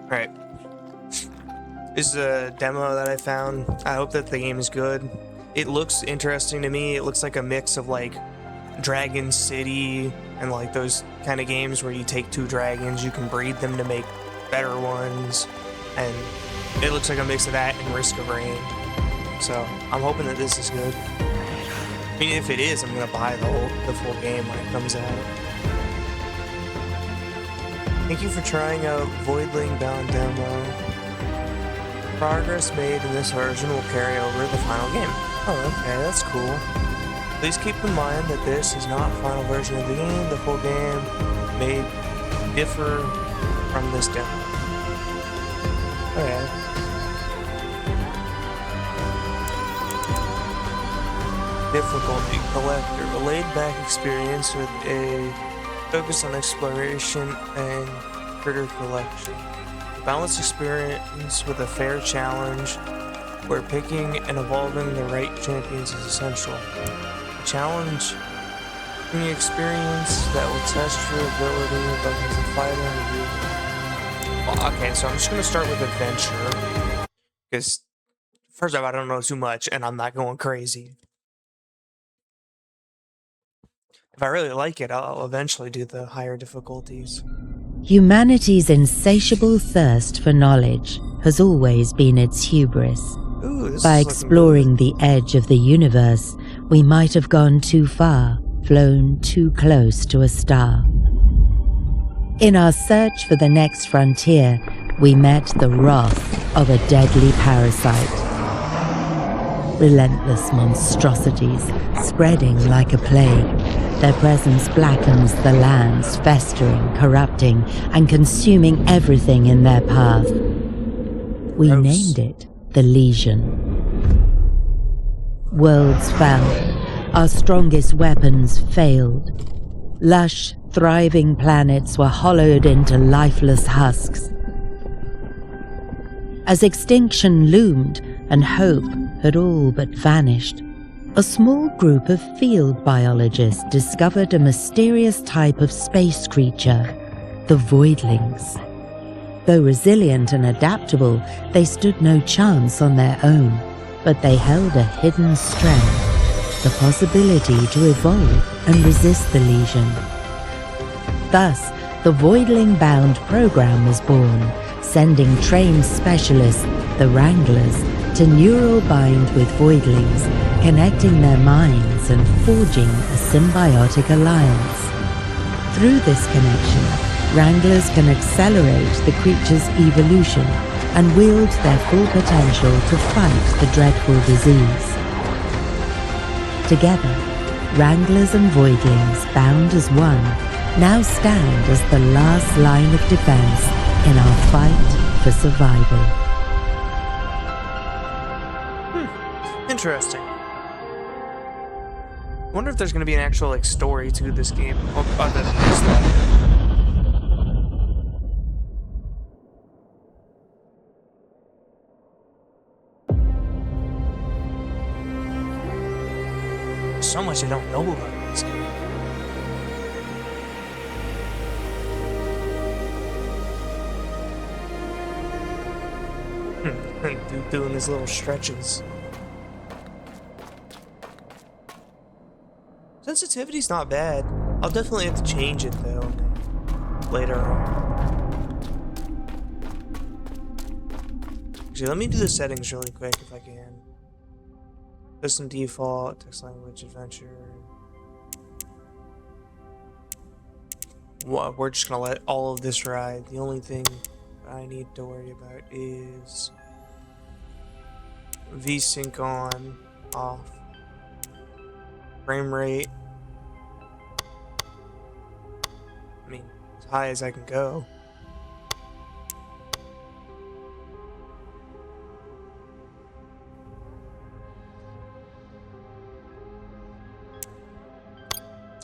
Alright. This is a demo that I found. I hope that the game is good. It looks interesting to me. It looks like a mix of like Dragon City and like those kind of games where you take two dragons, you can breed them to make better ones, and it looks like a mix of that and Risk of Rain. So I'm hoping that this is good. I mean, if it is, I'm gonna buy the full game when it comes out. Thank you for trying out Voidling Bound Demo. Progress made in this version will carry over the final game. Oh, okay, that's cool. Please keep in mind that this is not the final version of the game. The full game may differ from this demo. Okay. Difficulty Collector. A laid-back experience with a focus on exploration and critter collection. Balanced experience with a fair challenge where picking and evolving the right champions is essential. A challenge in the experience that will test your ability both as a fighter and a well, okay, so I'm just going to start with adventure. Because, first off, I don't know too much and I'm not going crazy. If I really like it, I'll eventually do the higher difficulties. Humanity's insatiable thirst for knowledge has always been its hubris. Ooh, By exploring the edge of the universe, we might have gone too far, flown too close to a star. In our search for the next frontier, we met the wrath of a deadly parasite. Relentless monstrosities, spreading like a plague. Their presence blackens the lands, festering, corrupting, and consuming everything in their path. We named it the Legion. Worlds fell. Our strongest weapons failed. Lush, thriving planets were hollowed into lifeless husks. As extinction loomed and hope had all but vanished, a small group of field biologists discovered a mysterious type of space creature, the Voidlings. Though resilient and adaptable, they stood no chance on their own, but they held a hidden strength, the possibility to evolve and resist the Legion. Thus, the Voidling Bound program was born, sending trained specialists, the Wranglers, to neural bind with Voidlings, connecting their minds and forging a symbiotic alliance. Through this connection, Wranglers can accelerate the creature's evolution and wield their full potential to fight the dreadful disease. Together, Wranglers and Voidlings, bound as one, now stand as the last line of defense in our fight for survival. Interesting. Wonder if there's going to be an actual like story to this game other than this There's so much I don't know about this game. Doing these little stretches. Sensitivity's not bad. I'll definitely have to change it though later on. Actually, let me do the settings really quick if I can. System default, text language, adventure. Well, we're just gonna let all of this ride. The only thing I need to worry about is VSync on, off, frame rate. I mean, as high as I can go.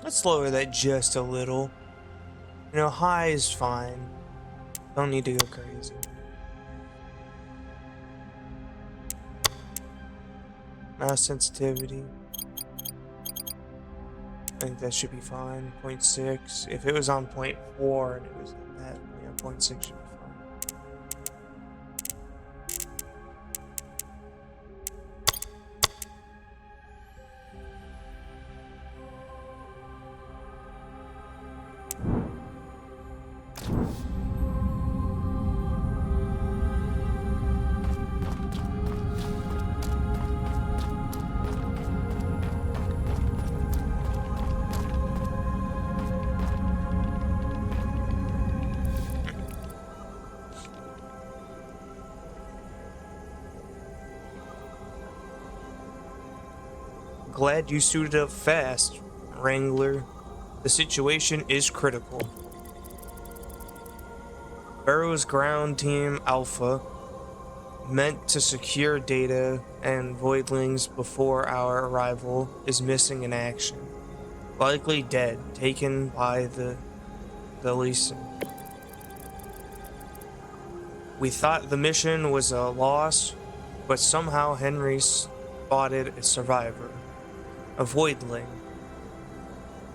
Let's lower that just a little. You know, high is fine. Don't need to go crazy. Mouse sensitivity. I think that should be fine. 0.6. If it was on 0.4 and it was at that, yeah, 0.6 should be fine. Glad you suited up fast, Wrangler. The situation is critical. Barrow's ground team Alpha, meant to secure data and voidlings before our arrival, is missing in action. Likely dead, taken by the Leeson. We thought the mission was a loss, but somehow Henry spotted a survivor, a voidling.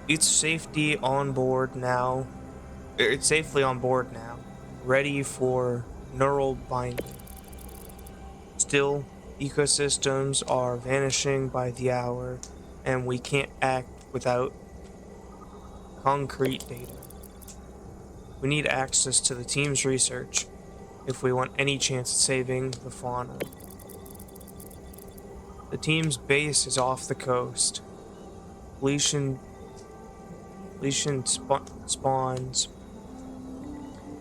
It's safely on board now, ready for neural binding. Still, ecosystems are vanishing by the hour, and we can't act without concrete data. We need access to the team's research if we want any chance at saving the fauna. The team's base is off the coast. Lesion spawns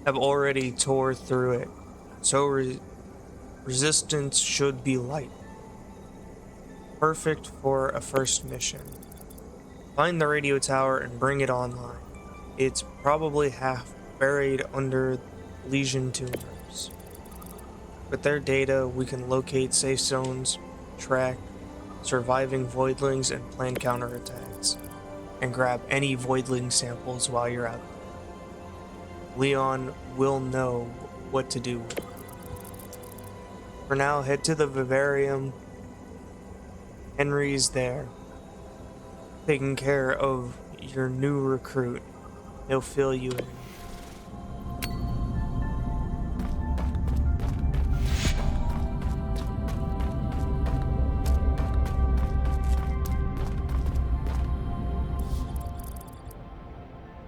have already tore through it, so resistance should be light. Perfect for a first mission. Find the radio tower and bring it online. It's probably half buried under lesion tumors. With their data, we can locate safe zones, track surviving voidlings, and plan counterattacks, and grab any voidling samples while you're out there. Leon will know what to do. For now, head to the vivarium. Henry's there, taking care of your new recruit. He'll fill you in.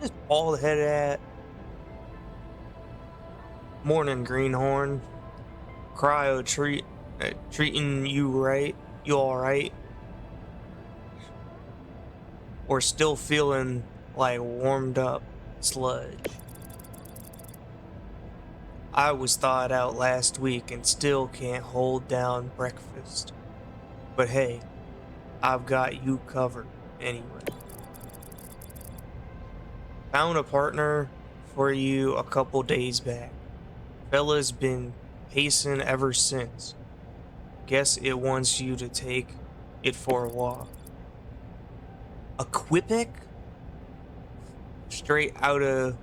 Just bald head at. Morning, Greenhorn. Cryo treating you right? You alright? Or still feeling like warmed up sludge? I was thawed out last week and still can't hold down breakfast. But hey, I've got you covered anyway. Found a partner for you a couple days back. Fella's been pacing ever since. Guess it wants you to take it for a walk. A Quippic? Straight out of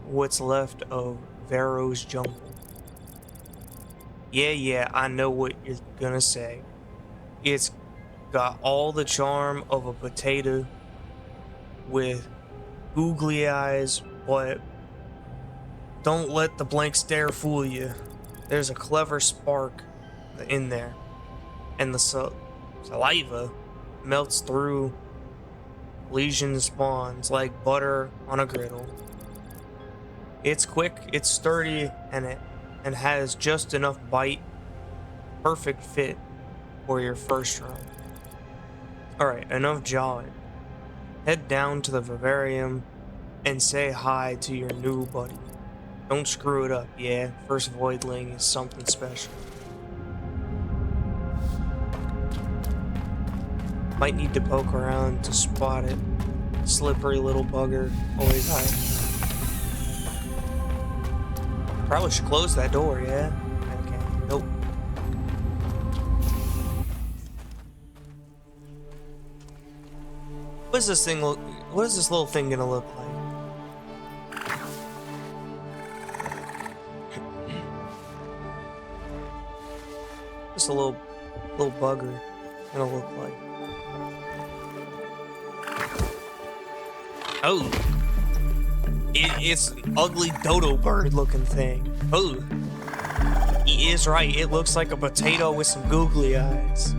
what's left of Varro's jungle. Yeah, I know what you're gonna say. It's got all the charm of a potato with googly eyes, but don't let the blank stare fool you. There's a clever spark in there, and the saliva melts through lesion spawns like butter on a griddle. It's quick, it's sturdy, and has just enough bite. Perfect fit for your first run. Alright, enough jawing. Head down to the vivarium and say hi to your new buddy. Don't screw it up, yeah? First voidling is something special. Might need to poke around to spot it. Slippery little bugger. Always hide. Probably should close that door, yeah? Okay, nope. What is this thing look? What is this little thing gonna look like? Just a little bugger gonna look like. Oh, it's an ugly dodo bird looking thing. Oh, he is right. It looks like a potato with some googly eyes.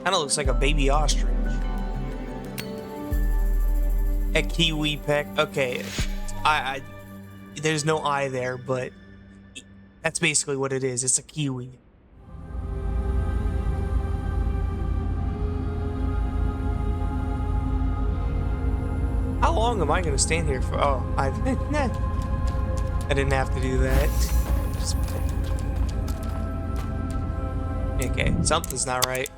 Kinda looks like a baby ostrich. A kiwi peck. Okay, I there's no eye there, but that's basically what it is. It's a kiwi. How long am I gonna stand here for? Oh, I didn't have to do that. Okay, something's not right.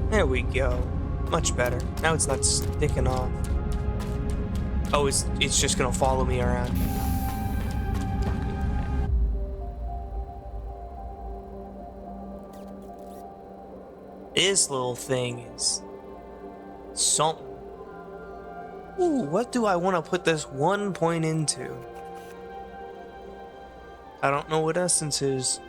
There we go. Much better. Now it's not sticking off. Oh, it's just gonna follow me around. This little thing is something. Ooh, what do I want to put this 1 point into? I don't know what essence is.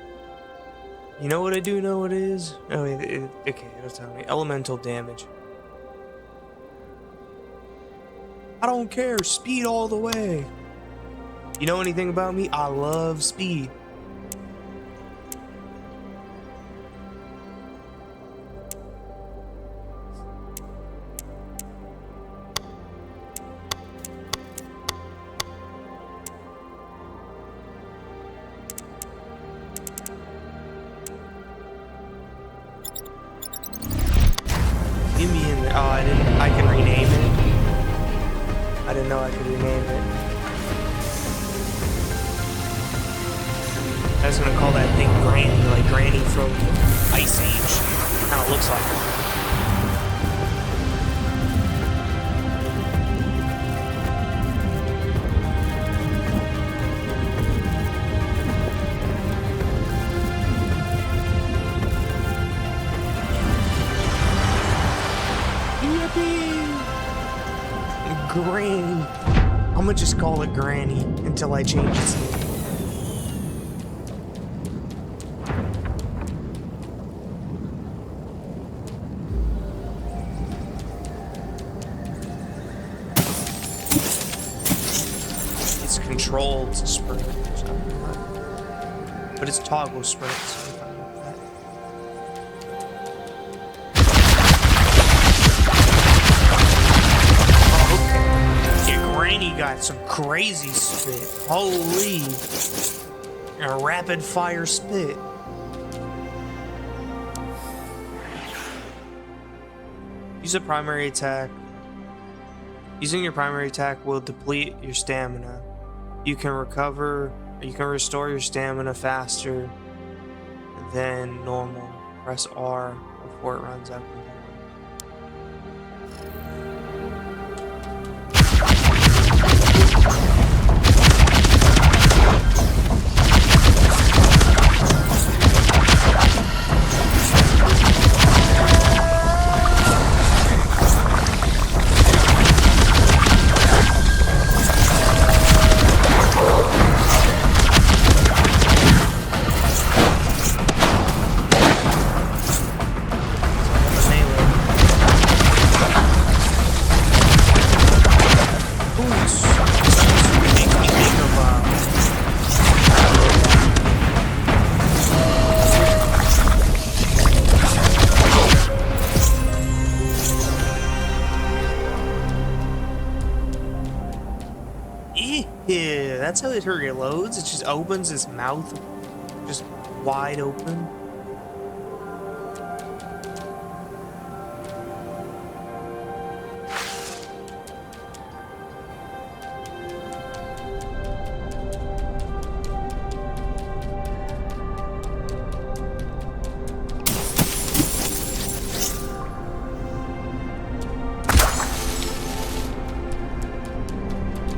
You know what I do know what it is? Oh, okay, it'll tell me. Elemental damage. I don't care. Speed all the way. You know anything about me? I love speed. Give me in. Oh, I didn't. I can rename it. I didn't know I could rename it. I was gonna call that thing Granny, like Granny from Ice Age. Kinda looks like it. Granny. I'm gonna just call it Granny until I change its name. It's controlled to sprint or something, but it's toggle sprint, so I'm fine with that. Granny got some crazy spit. Holy. A rapid fire spit. Use a primary attack. Using your primary attack will deplete your stamina. You can restore your stamina faster than normal. Press R before it runs up and down. Yeah, that's how it reloads. It just opens its mouth just wide open.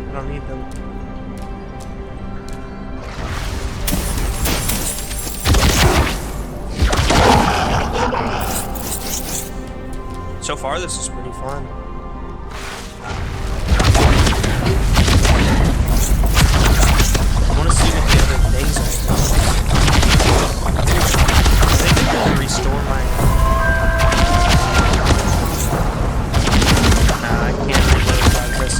I don't need them. So far, this is pretty fun. I want to see what the other things are. I think I can restore my... Nah, I can't reload by this.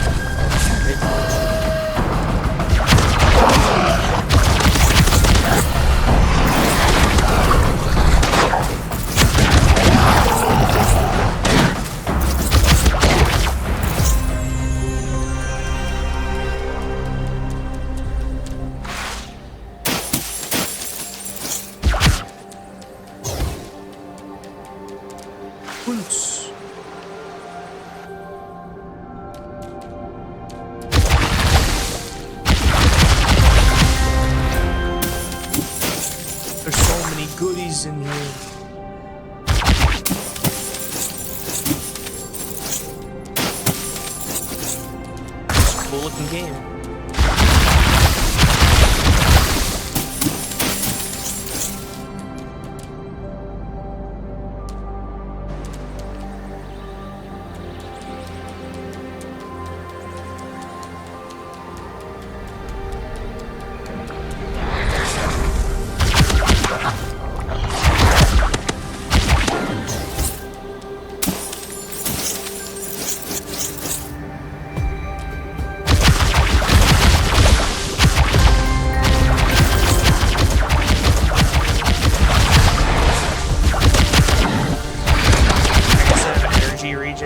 looking game.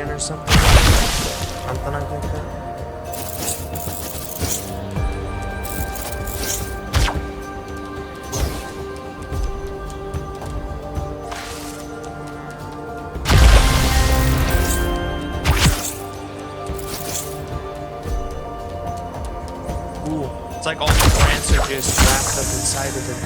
Or something like that. Ooh, it's like all the plants are just wrapped up inside of it.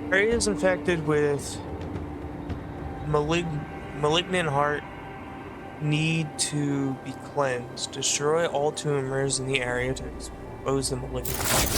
Prey is infected with malignant heart need to be cleansed. Destroy all tumors in the area to expose the malignant heart.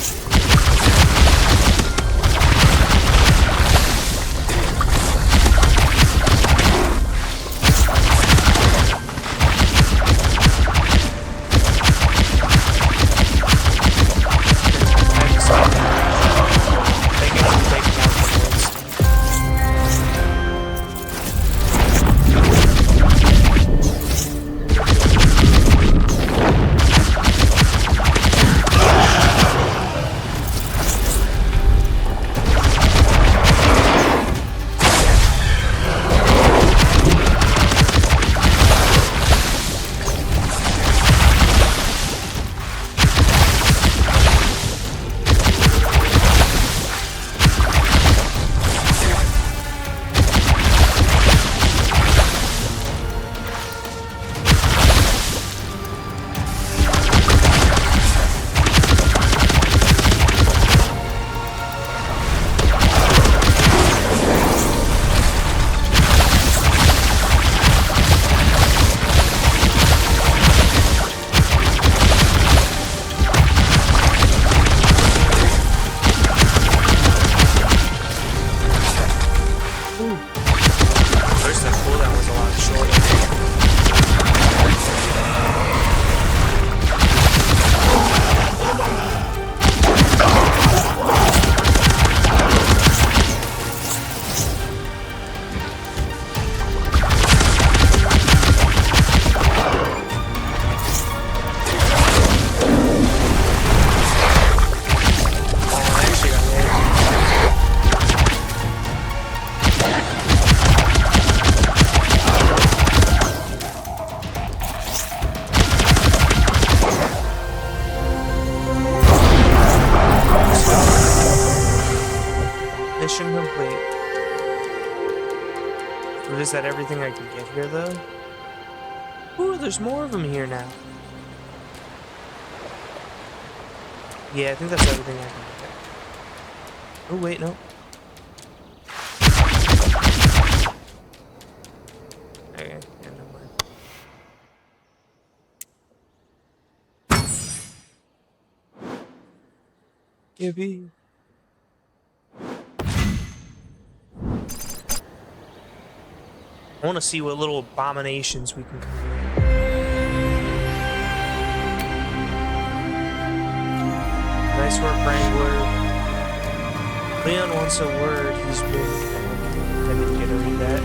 Mission complete. But is that everything I can get here, though? Ooh, there's more of them here now. Yeah, I think that's everything I can get. Oh, wait, no. Okay, yeah, no mind. Gibby. I want to see what little abominations we can create. Nice work, Wrangler. Leon wants a word. He's been... I didn't get to read that.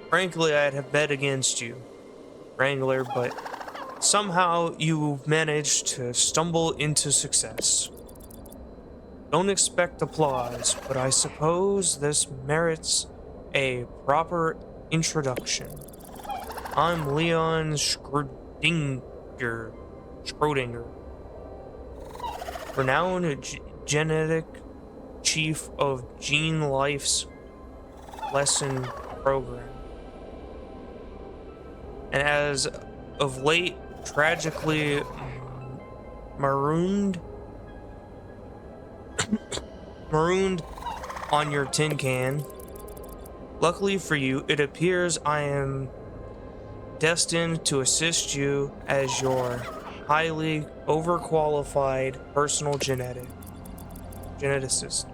Frankly, I'd have bet against you, Wrangler, but somehow you've managed to stumble into success. Don't expect applause, but I suppose this merits a proper introduction. I'm Leon Schrodinger, renowned genetic chief of Gene Life's lesson program. And as of late tragically marooned on your tin can. Luckily for you, it appears I am destined to assist you as your highly overqualified personal geneticist.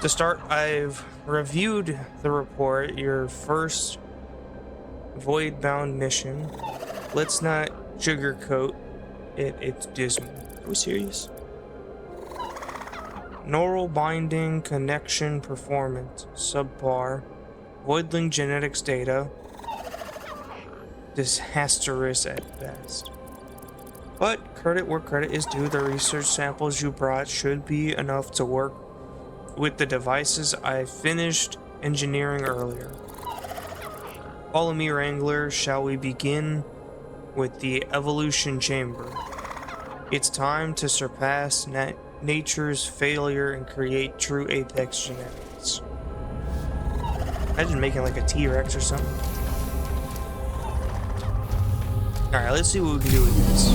To start, I've reviewed the report, your first Void Bound mission. Let's not sugarcoat it, it's dismal. Are we serious? Neural binding connection performance, subpar. Voidling genetics data, disastrous at best. But credit where credit is due, the research samples you brought should be enough to work with the devices I finished engineering earlier. Follow me, Wrangler. Shall we begin with the evolution chamber? It's time to surpass nature's failure and create true apex genetics. Imagine making like a T-Rex or something. Alright, let's see what we can do with this.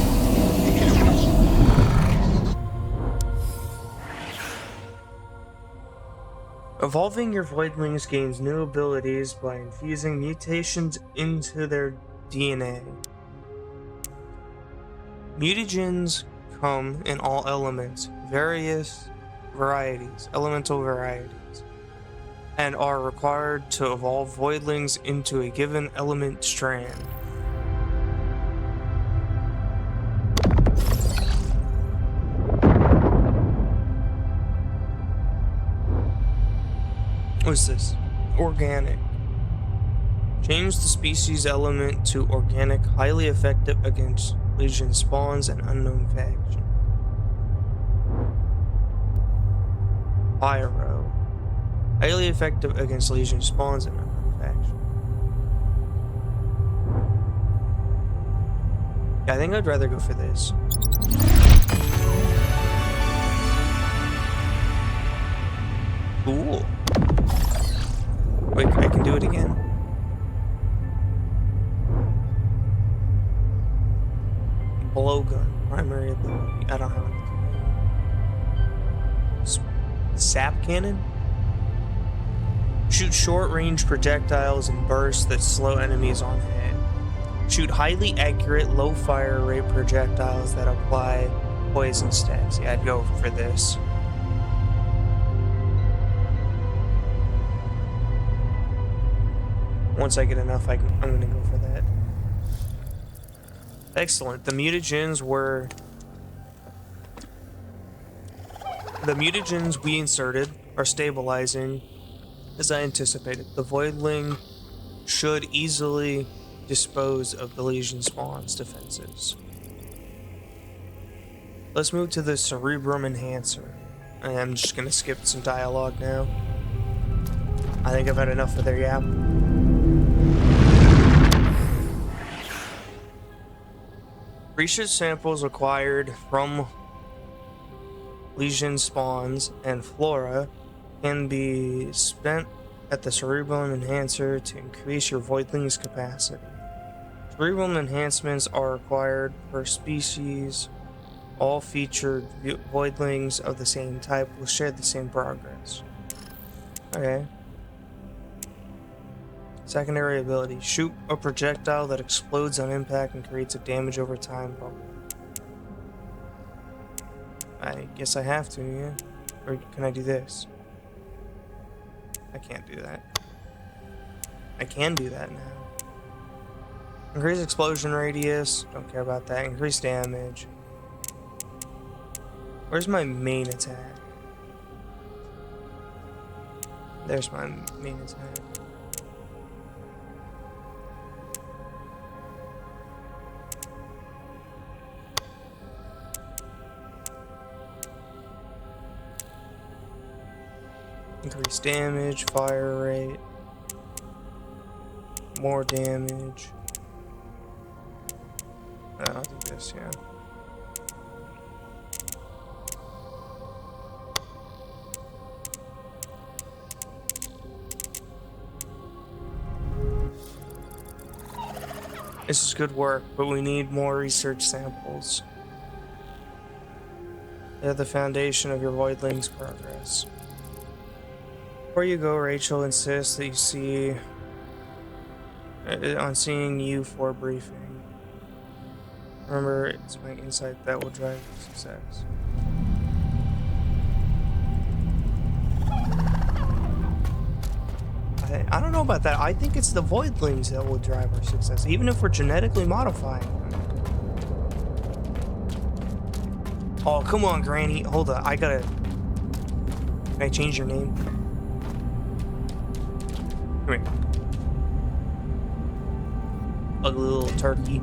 Evolving your voidlings gains new abilities by infusing mutations into their DNA. Mutagens come in all elements, elemental varieties, and are required to evolve voidlings into a given element strand. What's this? Organic. Change the species element to organic, highly effective against Legion spawns and unknown faction. Pyro. Highly effective against Legion spawns and unknown faction. Yeah, I think I'd rather go for this. Cool. Wait, I can do it again? Blowgun, primary ability. I don't have it. Sap cannon? Shoot short-range projectiles and bursts that slow enemies on hit. Shoot highly accurate, low fire rate projectiles that apply poison stacks. Yeah, I'd go for this. Once I get enough, I'm gonna go for that. Excellent. The mutagens we inserted are stabilizing as I anticipated. The Voidling should easily dispose of the Legion spawn's defenses. Let's move to the Cerebrum Enhancer. I'm just gonna skip some dialogue now. I think I've had enough of their yap. Research samples acquired from Legion spawns and flora can be spent at the Cerebrum Enhancer to increase your Voidling's capacity. Cerebrum enhancements are required per species. All featured Voidlings of the same type will share the same progress. Okay. Secondary ability. Shoot a projectile that explodes on impact and creates a damage over time bubble. I guess I have to, yeah? Or can I do this? I can't do that. I can do that now. Increase explosion radius. Don't care about that. Increase damage. Where's my main attack? There's my main attack. Increase damage, fire rate, more damage. I'll do this, yeah. This is good work, but we need more research samples. They're the foundation of your Voidling's progress. Before you go, Rachel insists that you see on seeing you for a briefing. Remember, it's my insight that will drive your success. I don't know about that. I think it's the Voidlings that will drive our success, even if we're genetically modifying them. Oh, come on, Granny. Hold on, I gotta... Can I change your name? Come here. Ugly little turkey.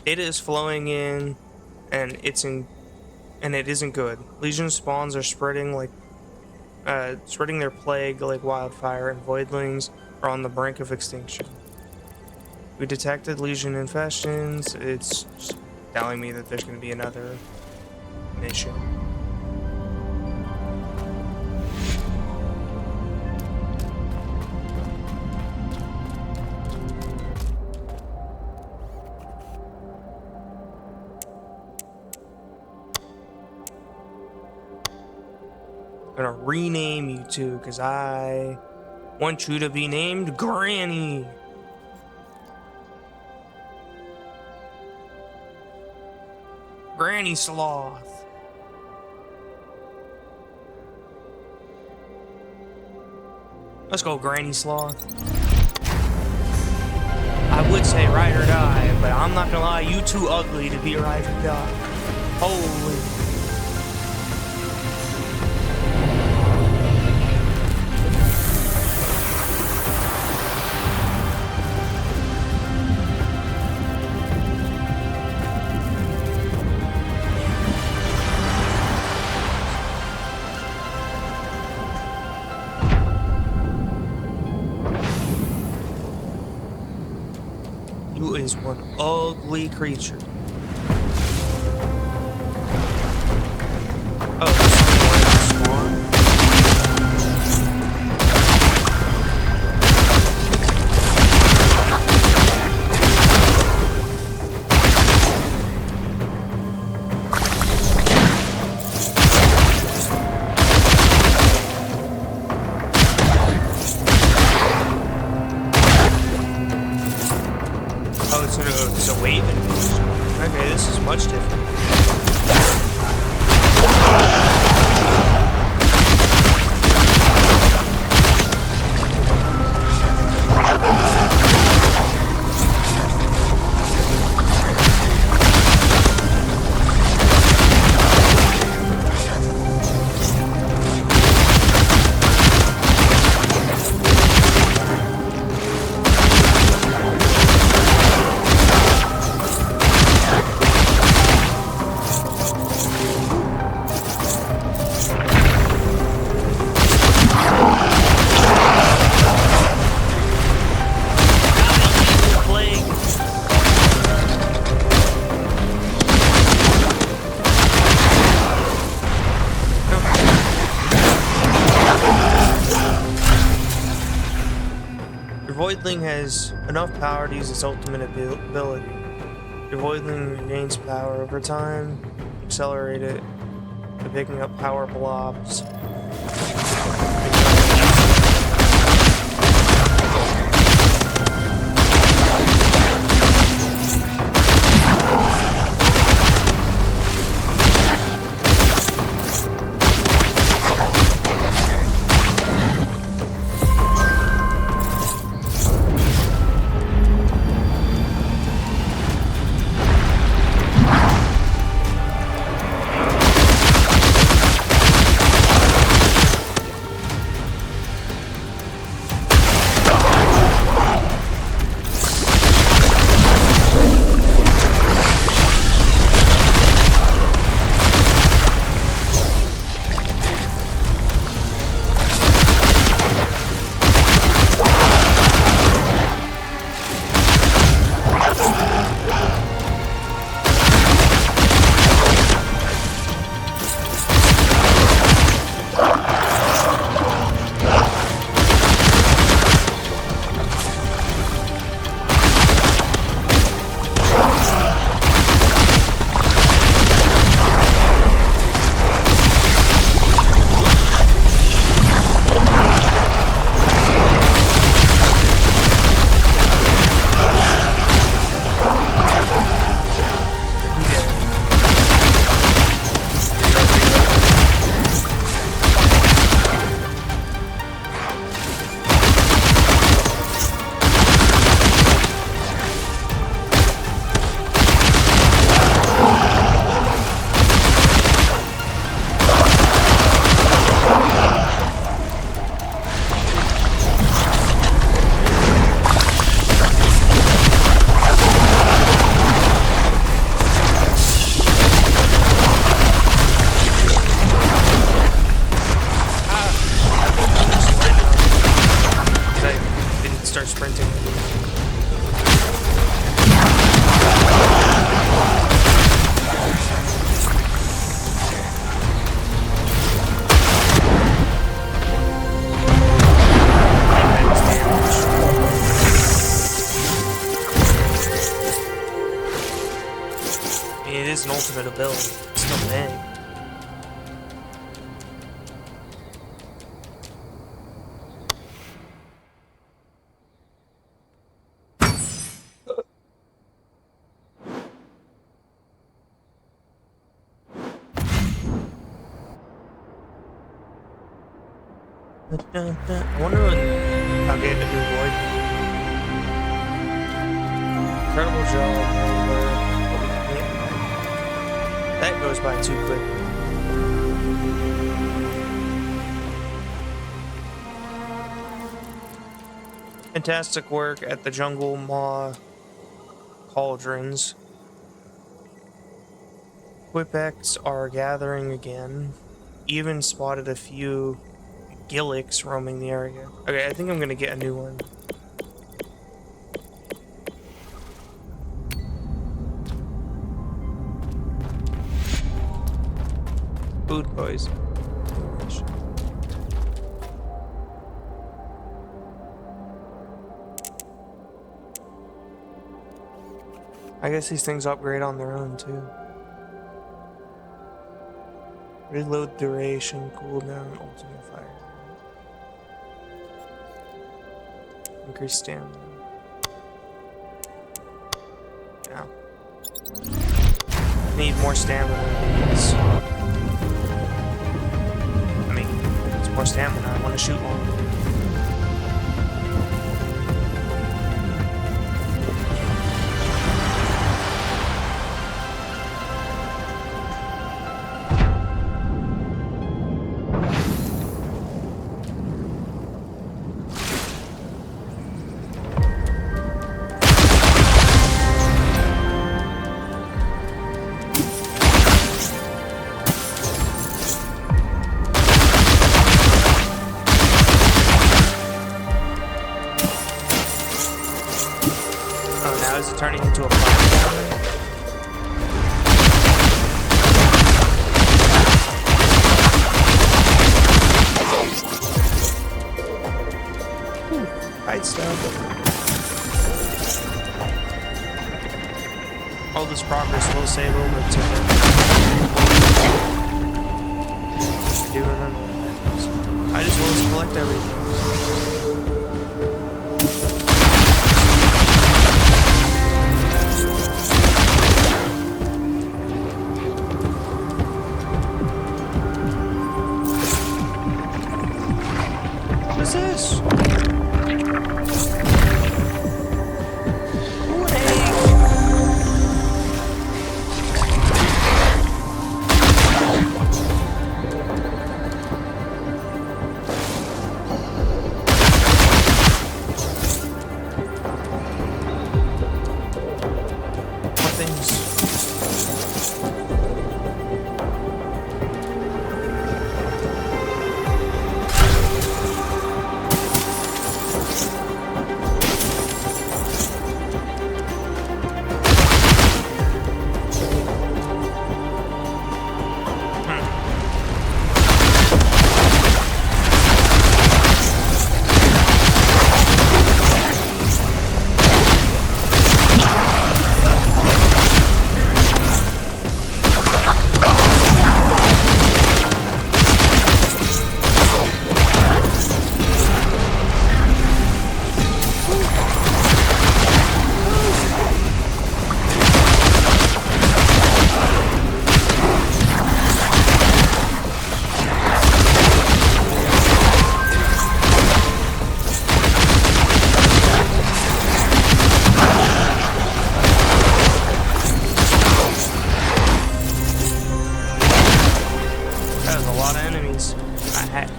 It is flowing in, and it isn't good. Legion spawns are spreading their plague like wildfire, and Voidlings are on the brink of extinction. We detected Legion infestations. It's just telling me that there's going to be another mission. I'm gonna rename you two because I want you to be named Granny. Granny Sloth. Let's go, Granny Sloth. I would say ride or die, but I'm not gonna lie, you too ugly to be ride or die. Holy. You is one ugly creature. Oh, this is spawn. It's a wave invasion. Okay, this is much different. Voidling has enough power to use its ultimate ability. Your Voidling gains power over time. Accelerate it by picking up power blobs. I wonder when I'll get a new void. Incredible job, but we can't. That goes by too quick. Fantastic work at the Jungle Maw cauldrons. Whipecks are gathering again. Even spotted a few Gilliks roaming the area. Okay, I think I'm gonna get a new one. Food poison. I guess these things upgrade on their own too. Reload duration, cooldown, ultimate fire. Increase stamina. Yeah. Need more stamina. I mean, it's more stamina. I want to shoot more. Turning into a platform. Hide stuff. All this progress will save over to I do remember that. I just want to collect everything.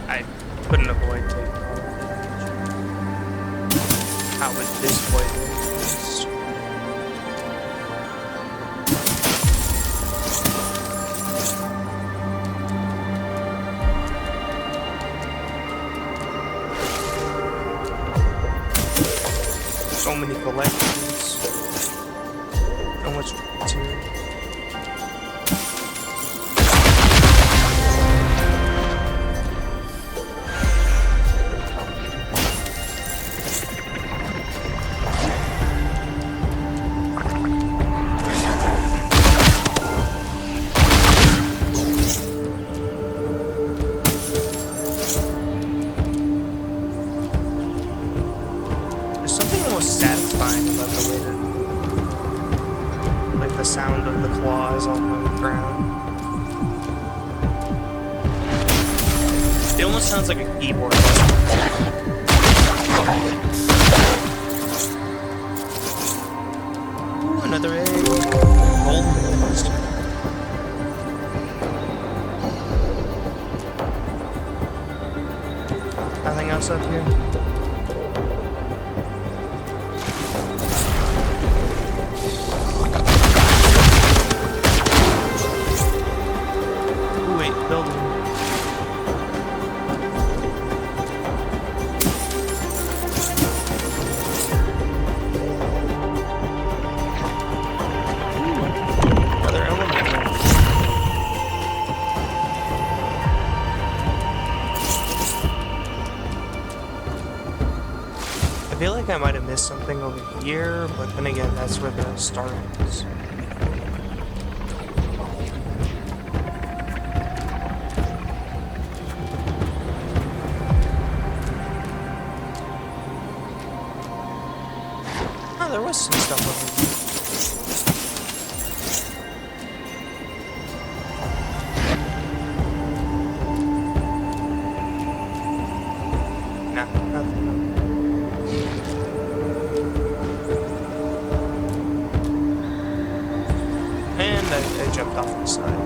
I couldn't avoid taking all of the damage. How with this void? So many collections. So much material. Satisfying about the way that, like, the sound of almost sounds like a keyboard. Ooh, another egg. Golden nest. Nothing else up here? Ooh, wait, building. Another elevator. I feel like I might have missed something over here, but then again, that's where the start is. Oh, there was some stuff over here. Nah, nothing. And I jumped off the side.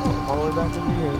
Oh, all the way back over here.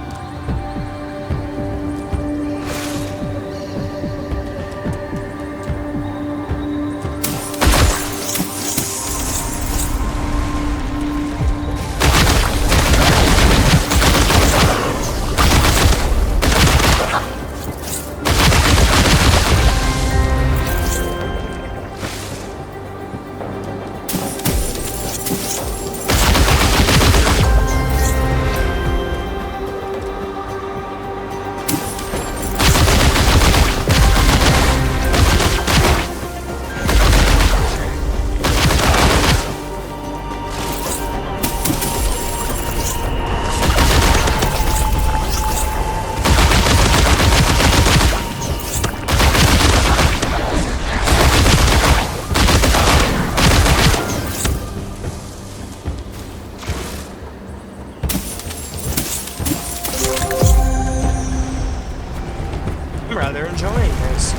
I'm rather enjoying this.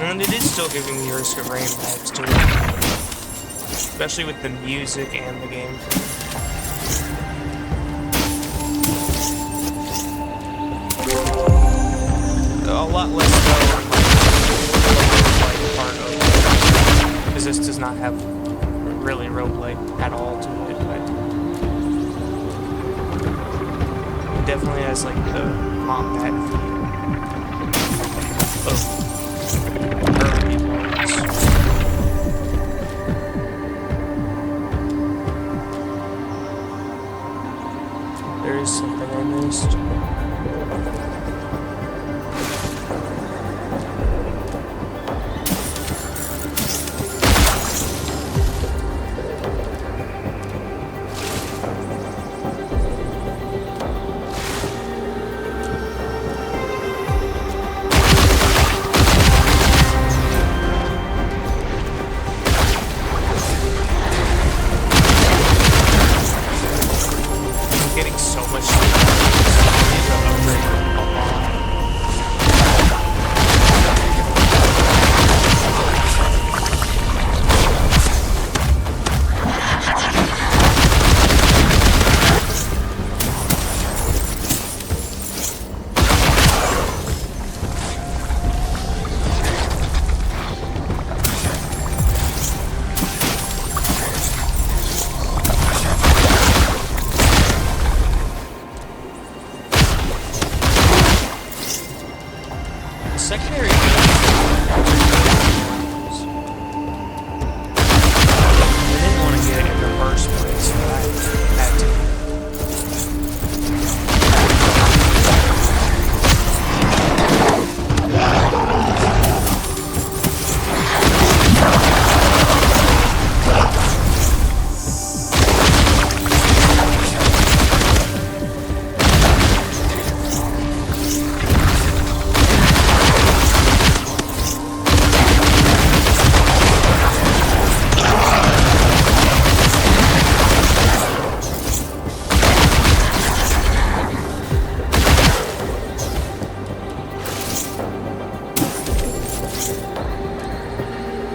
And it is still giving me Risk of Rain vibes to it. Especially with the music and the gameplay. A lot less though on like part of it. Because this does not have really roleplay at all to it, but it definitely has like the combat feel of early ones. There is something I missed.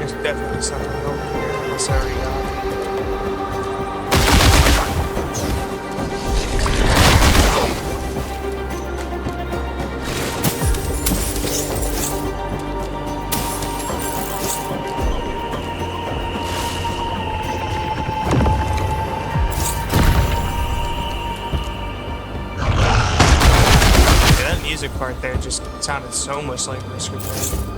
There's definitely something over here, unless I already got it. Yeah, that music part there just sounded so much like Risk of Rain.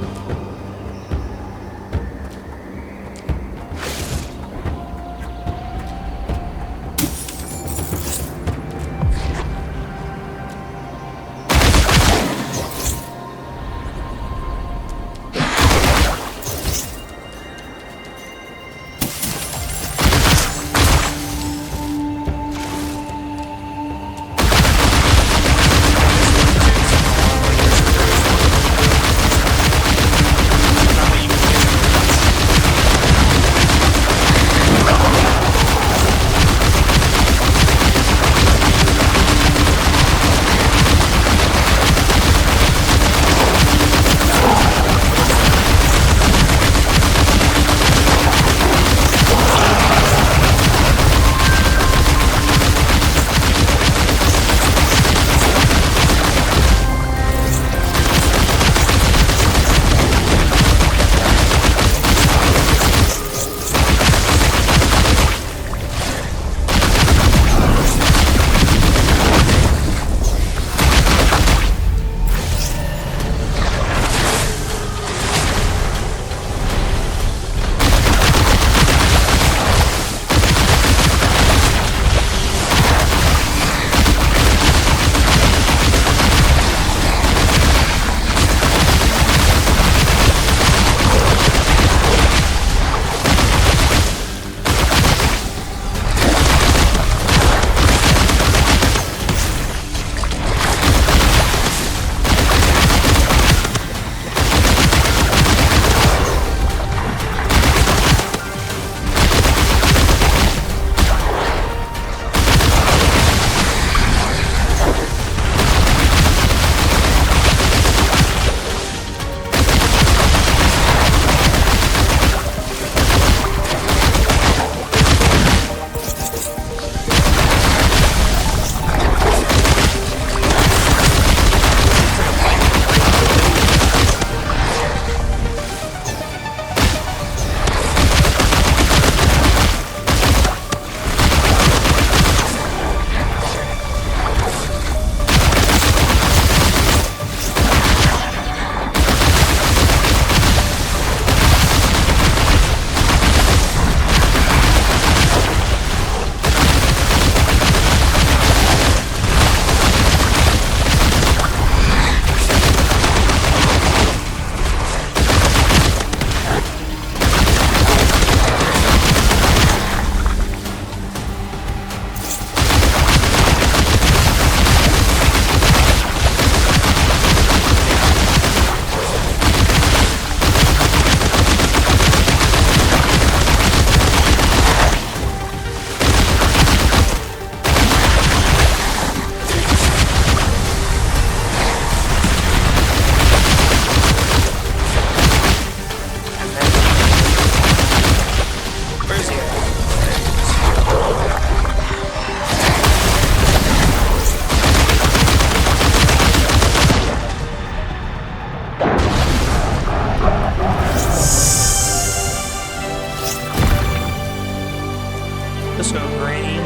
Let's go, Granny.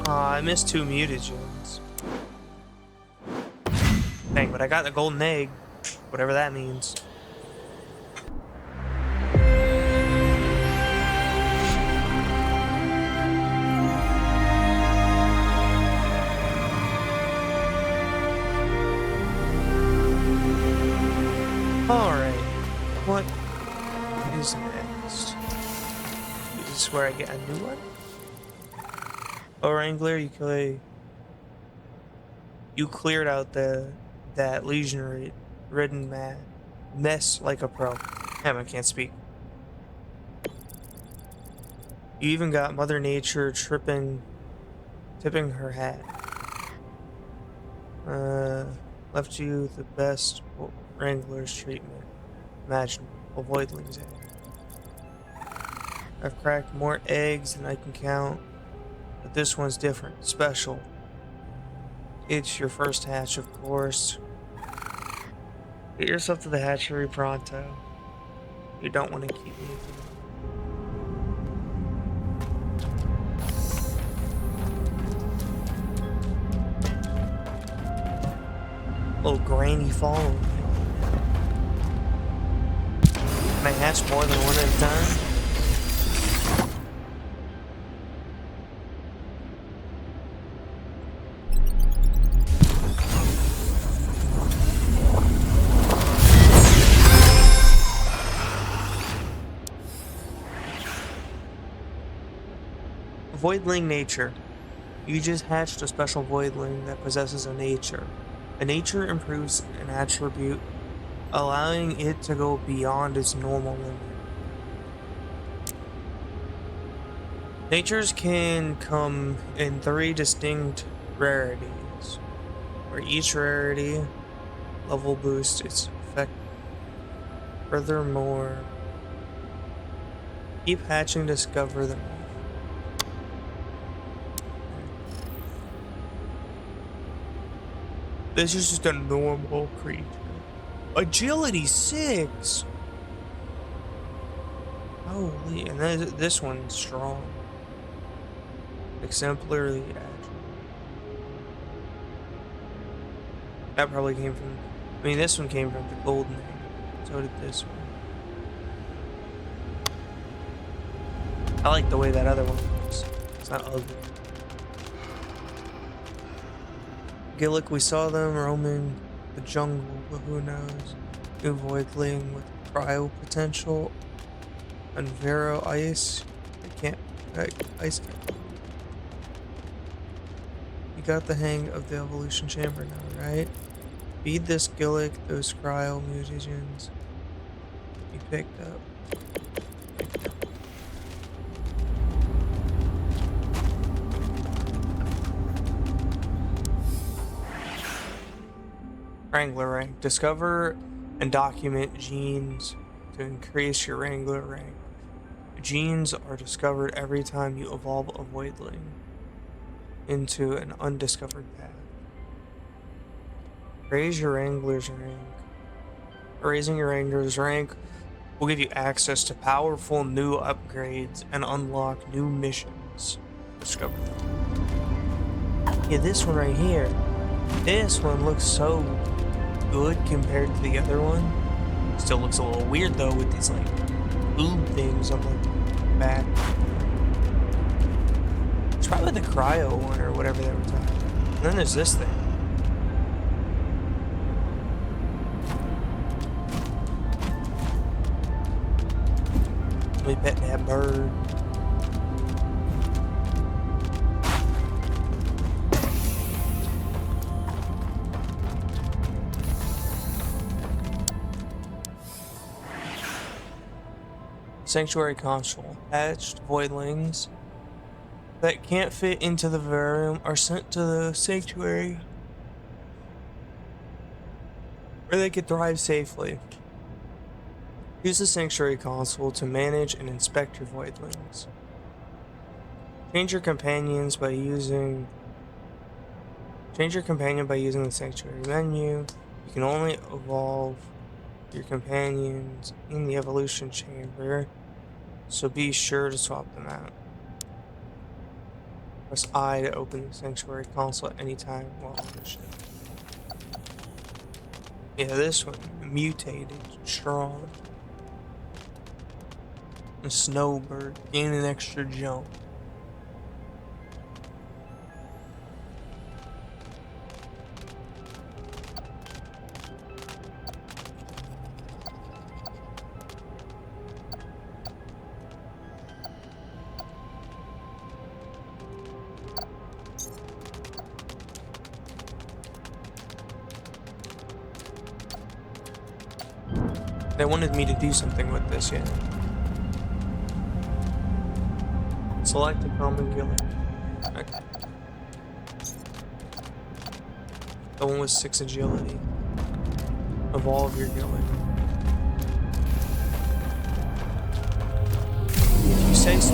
Aw, I missed 2 mutagens. Dang, but I got the golden egg. Whatever that means. Alright, what is next? Is this where I get a new one? Oh, Wrangler, you cleared out that legionary ridden mess like a pro. Damn, I can't speak. You even got Mother Nature tipping her hat. Left you the best Wrangler's treatment imaginable. A Voidling's egg. I've cracked more eggs than I can count, but this one's different, special. It's your first hatch, of course. Get yourself to the hatchery pronto. You don't want to keep me. Little granny following me. Can I hatch more than one at a time? Voidling nature. You just hatched a special voidling that possesses a nature. A nature improves an attribute, allowing it to go beyond its normal limit. Natures can come in 3 distinct rarities, where each rarity level boosts its effect. Furthermore, keep hatching to discover them. This is just a normal creature. Agility 6! Holy, and this one's strong. Exemplarily agile. That probably came from... I mean, this one came from the golden egg. So did this one. I like the way that other one looks. It's not ugly. Gillick, we saw them roaming the jungle, but who knows? New Voidling with cryo potential and Vero ice. Ice can't. You got the hang of the evolution chamber now, right? Feed this Gillick those cryo mutagens you picked up. Wrangler rank. Discover and document genes to increase your Wrangler rank. Genes are discovered every time you evolve a Voidling into an undiscovered path. Raise your Wrangler's rank. Raising your Wrangler's rank will give you access to powerful new upgrades and unlock new missions. Discover them. Yeah, this one right here. This one looks so good compared to the other one. Still looks a little weird though with these like boob things on the back. It's probably the cryo one or whatever they were talking about. And then there's this thing. Let me pet that bird. Sanctuary console. Hatched voidlings that can't fit into the vivarium are sent to the sanctuary where they can thrive safely. Use the sanctuary console to manage and inspect your voidlings. Change your companion by using the sanctuary menu. You can only evolve your companions in the evolution chamber, so be sure to swap them out. Press I to open the sanctuary console at any time while on the ship. Yeah, this one mutated, strong. A snowbird, gain an extra jump. They wanted me to do something with this, yeah. Select a common killer. Okay. The one with 6 agility. Evolve your gilling. If you say so.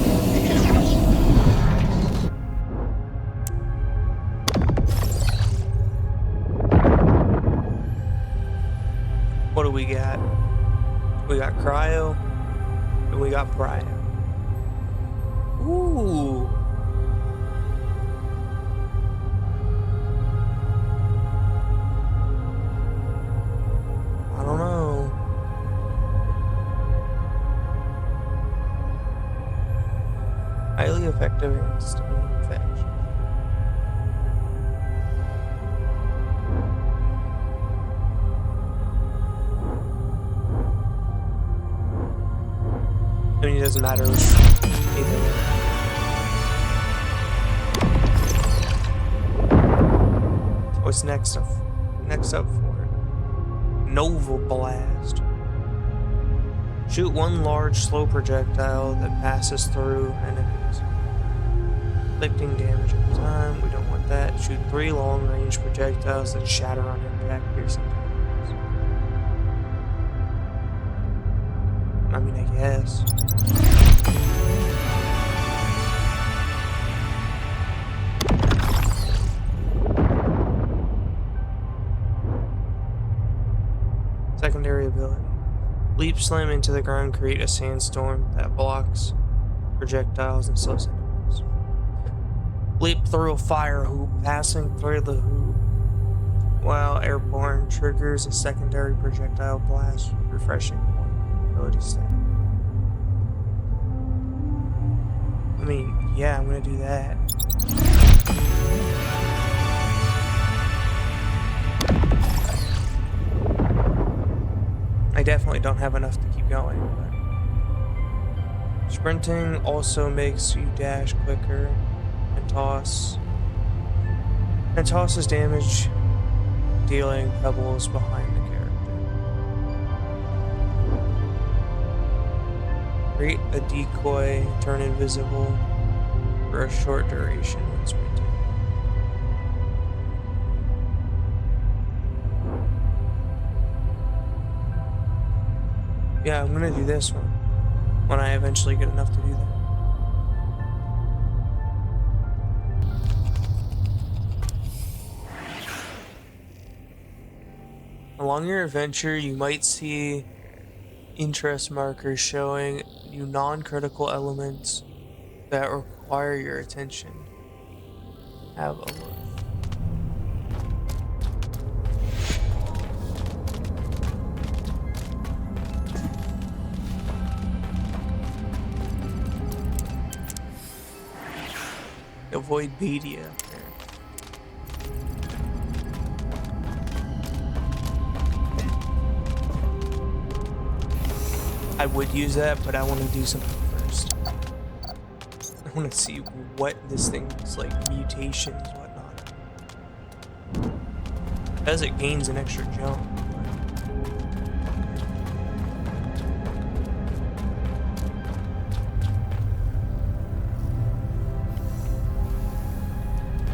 What do we got? We got cryo, and we got prio. Ooh. I don't know. Highly effective against infection. I mean, it doesn't matter either. What's next up? Next up for it? Nova Blast. Shoot one large, slow projectile that passes through enemies, inflicting damage over time. We don't want that. Shoot 3 long-range projectiles that shatter on impact, piercing targets. I mean, I guess. Secondary ability. Leap slam into the ground, create a sandstorm that blocks projectiles and slows enemies. Leap through a fire hoop, passing through the hoop while airborne triggers a secondary projectile blast, refreshing one ability stat. I mean, yeah, I'm gonna do that. I definitely don't have enough to keep going, but sprinting also makes you dash quicker and toss. And tosses damage, dealing pebbles behind the character. Create a decoy, turn invisible for a short duration when sprinting. Yeah, I'm gonna do this one when I eventually get enough to do that. Along your adventure, you might see interest markers showing you non-critical elements that require your attention. Have a look. Avoid media. I would use that, but I want to do something first. I want to see what this thing's like, mutations, whatnot. As it gains an extra jump.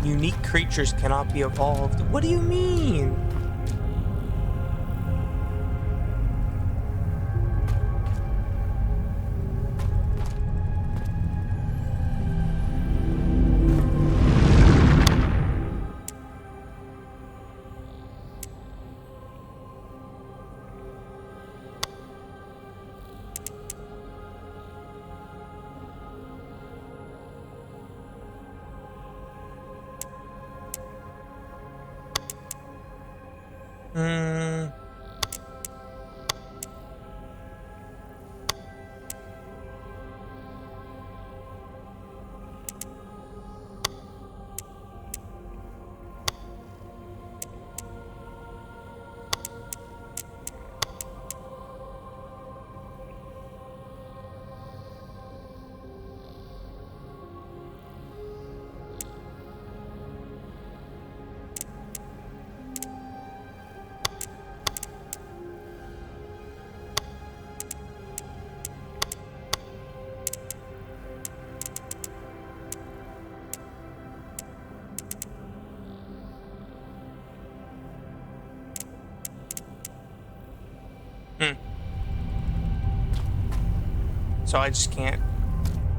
Unique creatures cannot be evolved. What do you mean? Hmm. So I just can't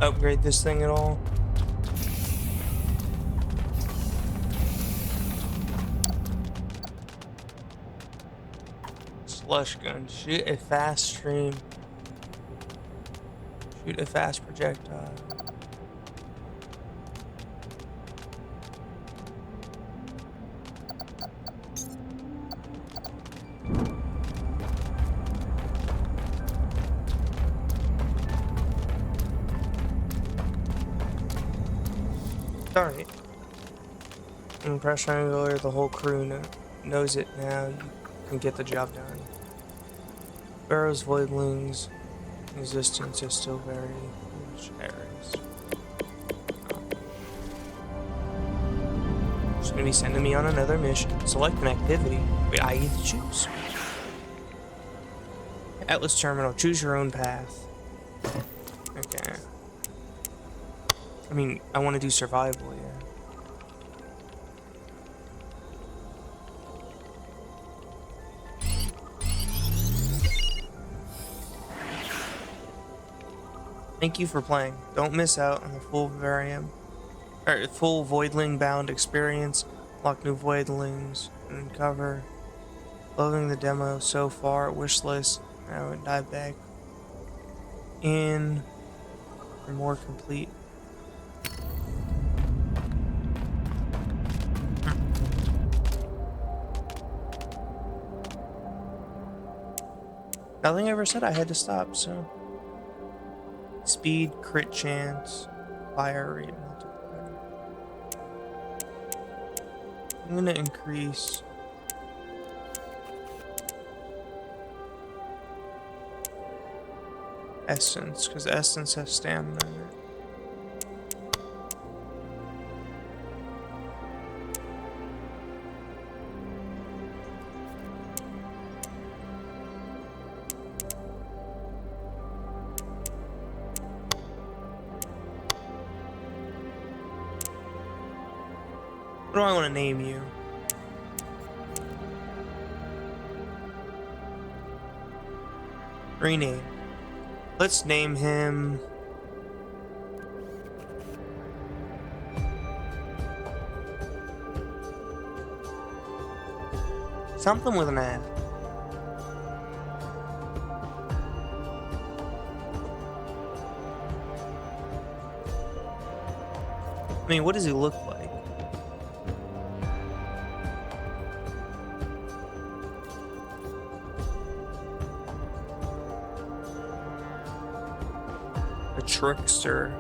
upgrade this thing at all. Slush gun. Shoot a fast stream. Shoot a fast projectile. Alright. And press triangle, the whole crew knows it now. You can get the job done. Barrows, voidlings, resistance is still very much areas. It's gonna be sending me on another mission. Select an activity. Wait, I get to choose. Atlas Terminal, choose your own path. Okay. I mean, I want to do survival, yeah. Thank you for playing. Don't miss out on the full full Voidling Bound experience. Lock new Voidlings and uncover. Loving the demo so far. Wishlist. I would dive back in for more complete. Nothing ever said I had to stop, so. Speed, crit chance, fire rate multiplier. I'm gonna increase essence, because essence has stamina in it. What do I want to name you? Rename. Let's name him... something with an F. I mean, what does he look like? A trickster.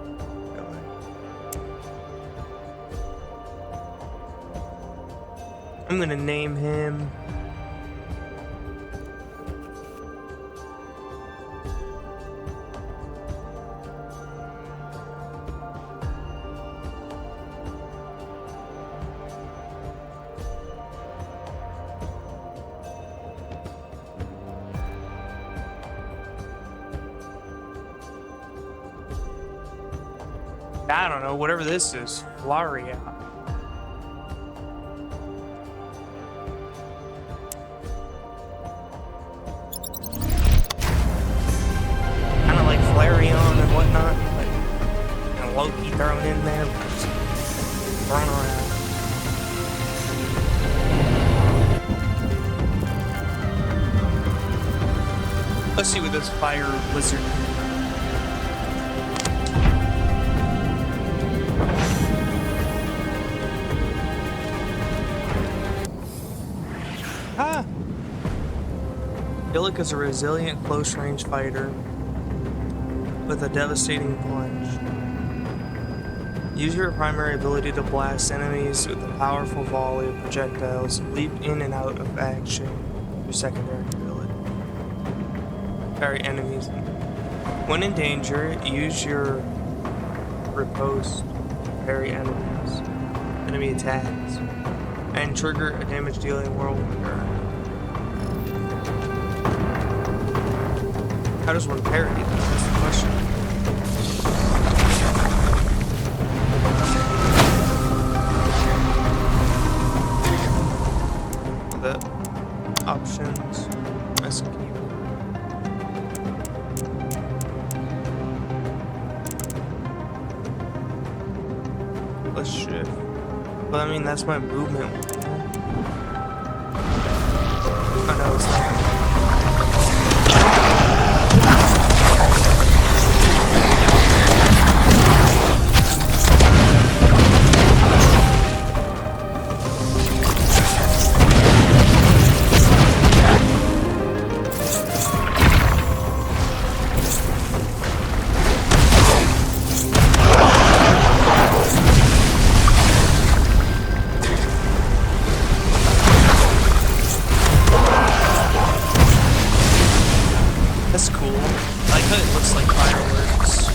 I'm gonna name him I don't know, whatever this is. Flaria. Kind of like Flareon and whatnot, but you know, Loki thrown in there, just thrown around. Let's see what this fire lizard can do. Illic is a resilient close-range fighter with a devastating plunge. Use your primary ability to blast enemies with a powerful volley of projectiles. Leap in and out of action. Your secondary ability. Parry enemies. When in danger, use your riposte to parry enemy attacks, and trigger a damage-dealing whirlwind. How does one parry that? That's the question. The options. Escape. plus shift. But I mean, that's my movement. I know it's not. That's cool. I like how it looks like fireworks.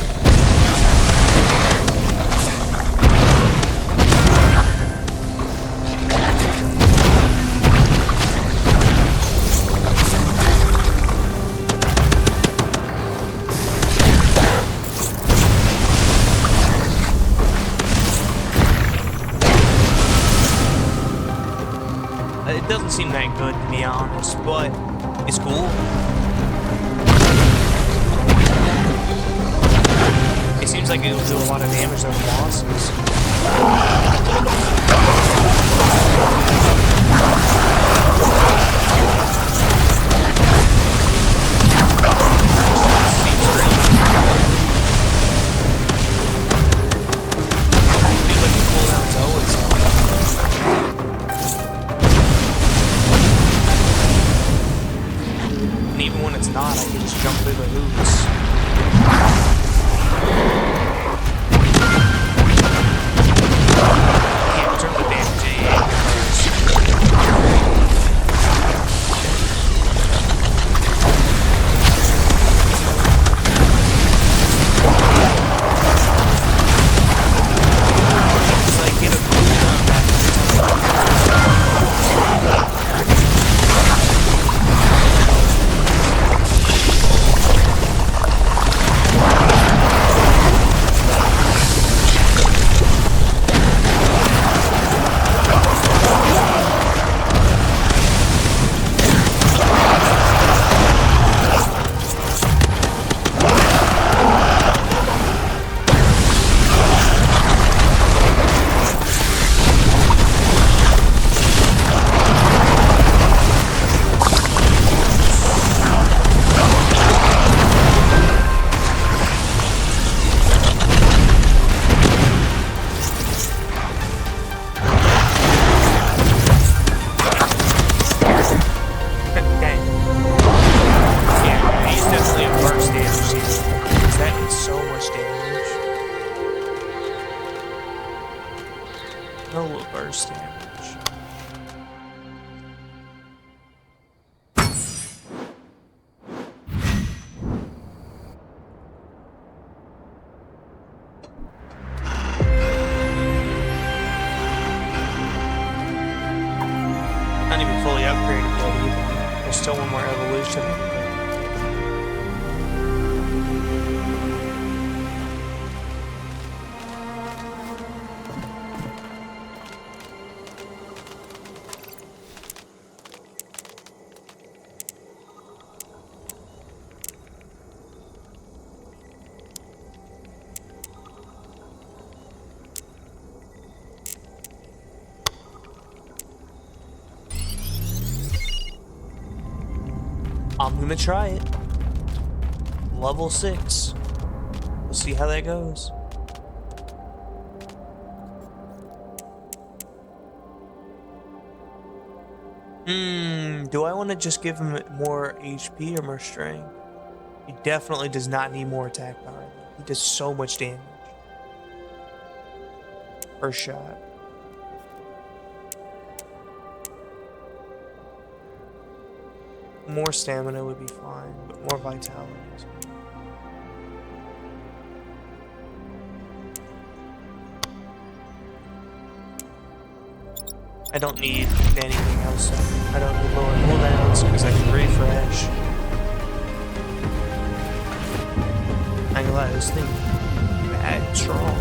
It doesn't seem that good, to be honest, but it's cool. It seems like it'll do a lot of damage to the bosses. Seems great. Feels like the cooldown's always on. And even when it's not, I can just jump through the hoops. Can't turn the damage It's like get a cooldown back. No burst damage. Not even fully upgraded yet either. There's still one more evolution. I'm gonna try it. Level 6. We'll see how that goes. Do I want to just give him more HP or more strength? He definitely does not need more attack power. He does so much damage. First shot. More stamina would be fine, but more vitality is good. I don't need anything else. I don't need lower cooldowns because I can refresh. I can let this thing mad strong.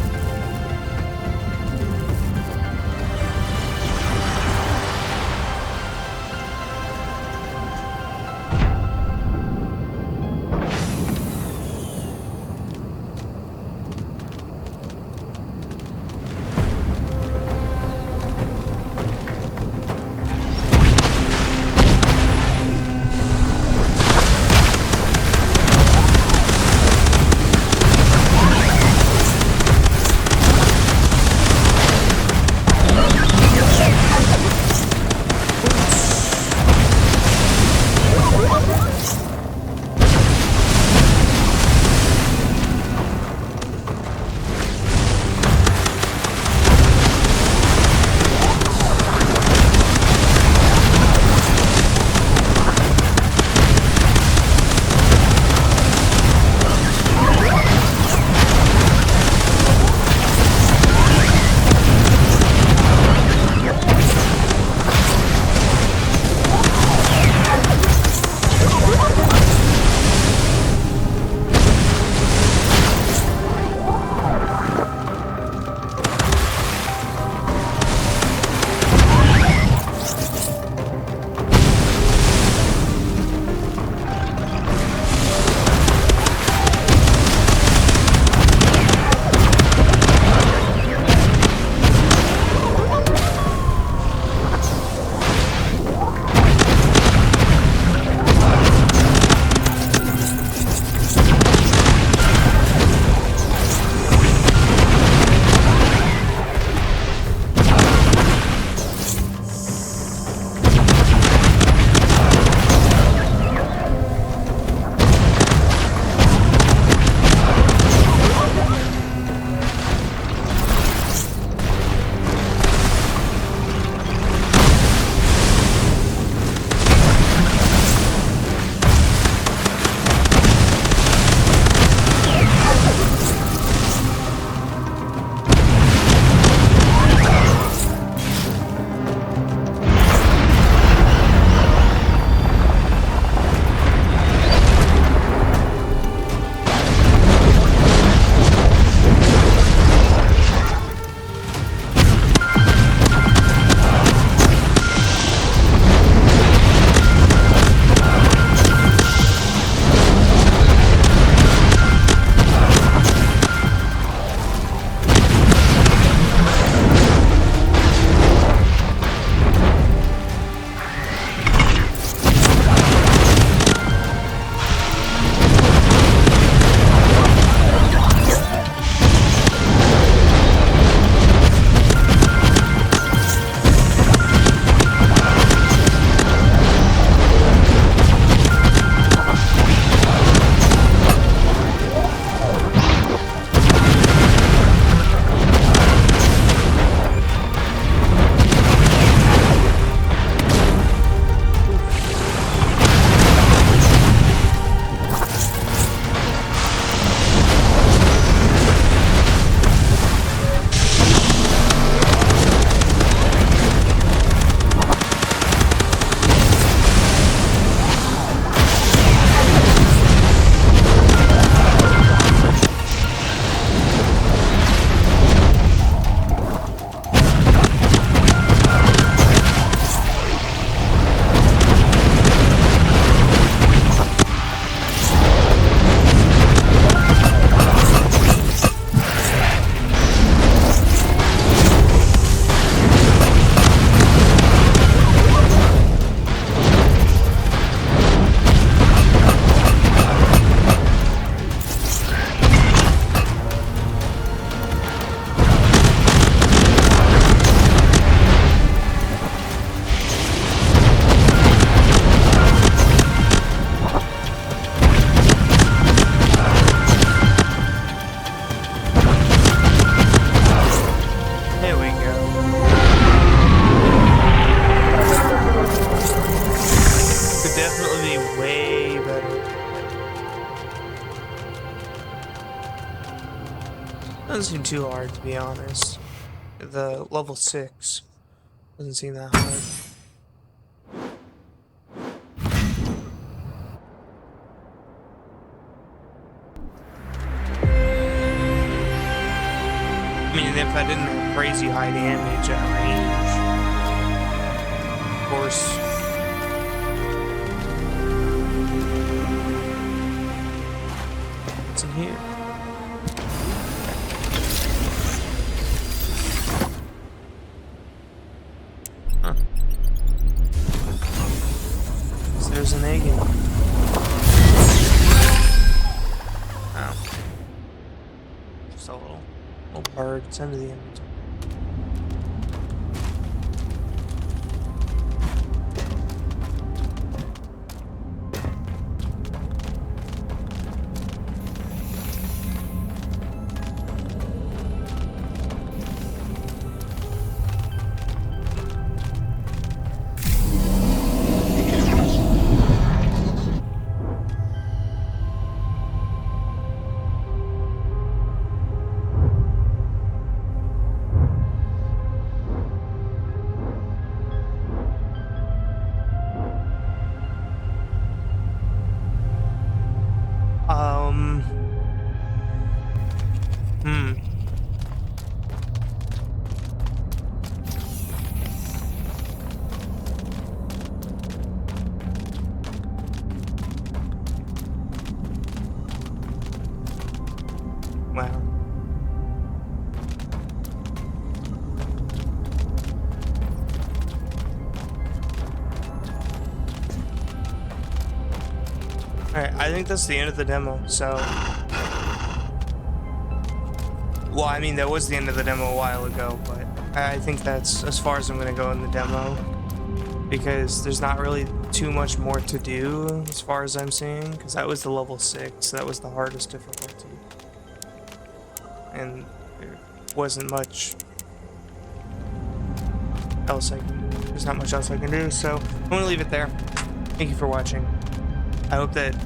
Doesn't seem too hard, to be honest. The level 6 doesn't seem that hard. I mean, if I didn't have crazy high damage at range, of course. What's in here? Huh. So there's an egg in it. Oh. Just a little bird. It's under the inventory. Hmm. Wow. Alright, I think that's the end of the demo, so... Well, I mean, that was the end of the demo a while ago, but I think that's as far as I'm gonna go in the demo. Because there's not really too much more to do, as far as I'm seeing, because that was the level 6, so that was the hardest difficulty. And there wasn't much else there's not much else I can do, so I'm gonna leave it there. Thank you for watching. I hope that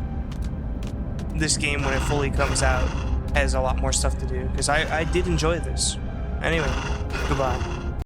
this game, when it fully comes out, has a lot more stuff to do, because I did enjoy this. Anyway, goodbye.